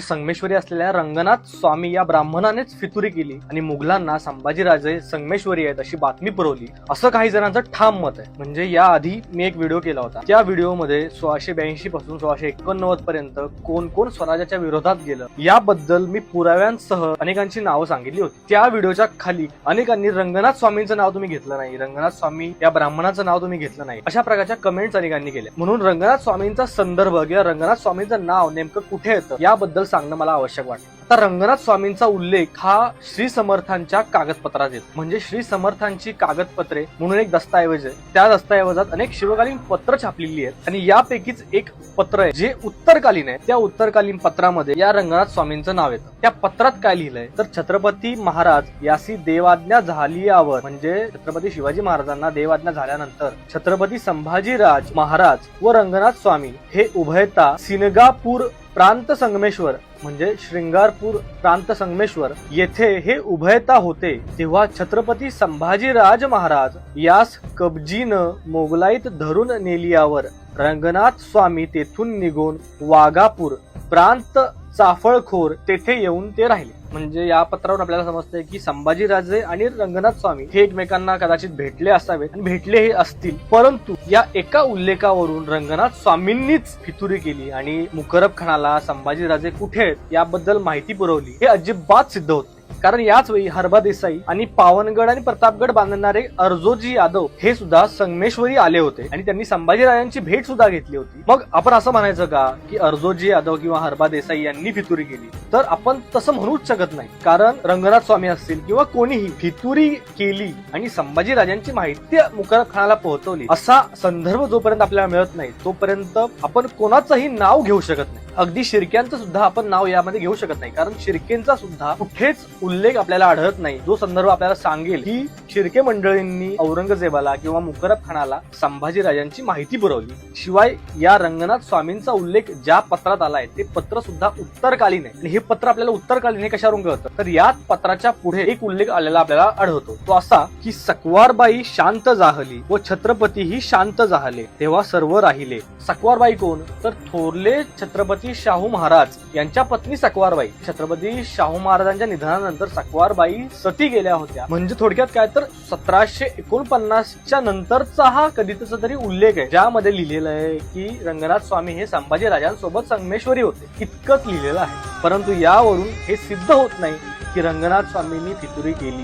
संगमेश्वरी असलेल्या रंगनाथ स्वामी या ब्राह्मणानेच फितुरी केली आणि मुघलांना संभाजीराजे संगमेश्वरी आहेत अशी बातमी पुरवली, असं काही जणांचं ठाम मत आहे. म्हणजे या आधी मी एक व्हिडिओ केला होता. त्या व्हिडिओमध्ये 1682 पासून 1689 पर्यंत कोण कोण स्वराज्याच्या विरोधात गेलं याबद्दल मी पुराव्यांसह अनेकांची नावं सांगितली होती. त्या व्हिडिओच्या खाली अनेकांनी रंगनाथ स्वामींचं नाव तुम्ही घेतलं नाही, रंगनाथ स्वामी या ब्राह्मणाचं नाव तुम्ही घेतलं नाही, अशा प्रकारच्या कमेंट्स अनेकांनी केल्या. म्हणून रंगनाथ स्वामींचा संदर्भ किंवा रंगनाथ स्वामींचं नाव नेमकं कुठे येतं याबद्दल सांगणं मला आवश्यक वाटतं. आता रंगनाथ स्वामींचा उल्लेख हा श्री समर्थांच्या कागदपत्रात येतो. म्हणजे श्री समर्थांची कागदपत्रे म्हणून एक दस्तऐवज आहे. त्या दस्तऐवजात अनेक शिवकालीन पत्र छापलेली आहेत आणि यापैकीच एक पत्र आहे जे उत्तरकालीन आहे. त्या उत्तरकालीन पत्रामध्ये या रंगनाथ स्वामींचं नाव येतं. त्या पत्रात काय लिहिलंय तर छत्रपती महाराज यासी देवाज्ञा झाली यावर, म्हणजे छत्रपती शिवाजी महाराजांना देवाज्ञा झाल्यानंतर छत्रपती संभाजीराज महाराज व रंगनाथ स्वामी हे उभयता सिनगापूर प्रांत संगमेश्वर म्हणजे श्रृंगारपूर प्रांत संगमेश्वर येथे हे उभयता होते, तेव्हा छत्रपती संभाजीराज महाराज यास कब्जीनं मोगलाईत धरून नेलियावर रंगनाथ स्वामी तेथून निघून वाघापूर प्रांत चाफळखोर तेथे येऊन ते राहिले. म्हणजे या पत्रावरून आपल्याला समजतंय की संभाजीराजे आणि रंगनाथ स्वामी हे एकमेकांना कदाचित भेटले असावेत आणि भेटले हे असतील, परंतु या एका उल्लेखावरून रंगनाथ स्वामींनीच फितुरी केली आणि मुकरब खानाला संभाजीराजे कुठे आहेत याबद्दल माहिती पुरवली हे अजिबात सिद्ध होत. कारण याच वेळी हरबा देसाई आणि पावनगड आणि प्रतापगड बांधणारे अर्जोजी यादव हे सुद्धा संगमेश्वरी आले होते आणि त्यांनी संभाजीराजांची भेट सुद्धा घेतली होती. मग आपण असं म्हणायचं का की अर्जोजी यादव किंवा हरबा देसाई यांनी फितुरी केली? तर आपण तसं म्हणूच शकत नाही. कारण रंगनाथ स्वामी असतील किंवा कोणीही फितुरी केली आणि संभाजीराजांची माहिती मुकरब खानाला पोहोचवली असा संदर्भ जोपर्यंत आपल्याला मिळत नाही तोपर्यंत आपण कोणाचंही नाव घेऊ शकत नाही. अगदी शिर्क्यांचं सुद्धा आपण नाव यामध्ये घेऊ शकत नाही, कारण शिर्केंचा सुद्धा कुठेच उल्लेख आपल्याला आढळत नाही जो संदर्भ आपल्याला सांगेल की शिर्के मंडळींनी औरंगजेबाला किंवा मुकरब खानाला संभाजीराजांची माहिती पुरवली. शिवाय या रंगनाथ स्वामींचा उल्लेख ज्या पत्रात आलाय ते पत्र सुद्धा उत्तरकालीन आहे. आणि हे पत्र आपल्याला उत्तरकालीन हे कशावरून कळतं तर यात पत्राच्या पुढे एक उल्लेख आलेला आपल्याला आढळतो. तो असा की सकवारबाई शांत जाहली व छत्रपतीही शांत जाहले तेव्हा सर्व राहिले. सकवारबाई कोण तर थोरले छत्रपती शाहू महाराज यांच्या पत्नी सकवारबाई. छत्रपती शाहू महाराजांच्या निधनानंतर सकवारबाई सती गेल्या होत्या. म्हणजे थोडक्यात काय तर 1749च्या नंतरचा हा कधीचा तरी उल्लेख आहे ज्यामध्ये लिहिलेलं आहे की रंगनाथ स्वामी हे संभाजीराजांसोबत संगमेश्वरी होते, इतकंच लिहिलेलं आहे. परंतु यावरून हे सिद्ध होत नाही की रंगनाथ स्वामींनी फितुरी केली.